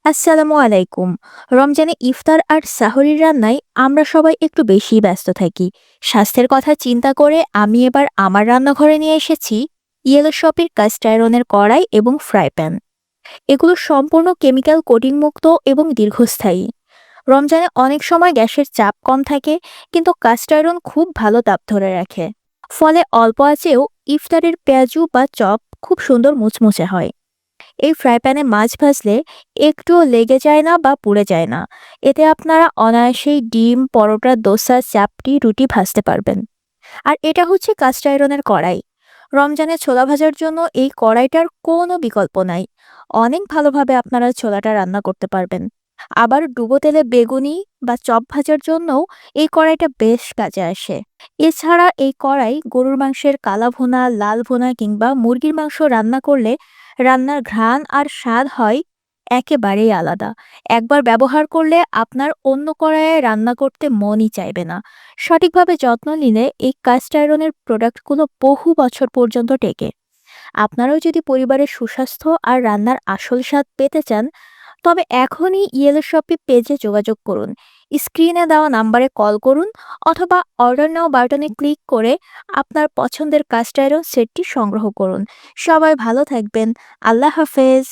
আসসালামু আলাইকুম। রমজানে ইফতার আর সাহরির রান্নায় আমরা সবাই একটু বেশিই ব্যস্ত থাকি। স্বাস্থ্যের কথা চিন্তা করে আমি এবার আমার রান্নাঘরে নিয়ে এসেছি ইয়েলো শপের কাস্ট আয়রনের কড়াই এবং ফ্রাই প্যান। এগুলো সম্পূর্ণ কেমিক্যাল কোটিং মুক্ত এবং দীর্ঘস্থায়ী। রমজানে অনেক সময় গ্যাসের চাপ কম থাকে, কিন্তু কাস্ট আয়রন খুব ভালো তাপ ধরে রাখে। ফলে অল্প আঁচেও ইফতারের পেঁয়াজু বা চপ খুব সুন্দর মুচমুচে হয়। এই ফ্রাই প্যানে মাছ ভাজলে একটুও লেগে যায় না বা পুড়ে যায় না। এতে আপনারা অনায়াসেই ডিম, পরোটা, দোসা, চাপটি, রুটি ভাজতে পারবেন। আর এটা হচ্ছে কাস্ট আয়রনের কড়াই। রমজানে ছোলা ভাজার জন্য এই কড়াইটার কোনো বিকল্প নাই। অনেক ভালোভাবে আপনারা ছোলাটা রান্না করতে পারবেন। আবার ডুবো তেলে বেগুনি বা চপ ভাজার জন্যও এই কড়াইটা বেশ কাজে আসে। এছাড়া এই কড়াই গরুর মাংসের কালা ভুনা, লাল ভুনা কিংবা মুরগির মাংস রান্না করলে রান্নার ঘ্রাণ আর স্বাদ হয় একেবারেই আলাদা। একবার ব্যবহার করলে আপনার অন্য কড়াইয়ে রান্না করতে মনই চাইবে না। সঠিকভাবে যত্ন নিলে এই কাস্ট আয়রনের প্রোডাক্টগুলো বহু বছর পর্যন্ত টেকে। আপনারাও যদি পরিবারের সুস্বাস্থ্য আর রান্নার আসল স্বাদ পেতে চান, তবে এখনই ইয়েলো শপি পেজে যোগাযোগ করুন। স্ক্রিনে দেওয়া নাম্বারে কল করুন অথবা অর্ডার নাও বাটনে ক্লিক করে আপনার পছন্দের কাস্ট আয়রন সেটটি সংগ্রহ করুন। সবাই ভালো থাকবেন। আল্লাহ হাফেজ।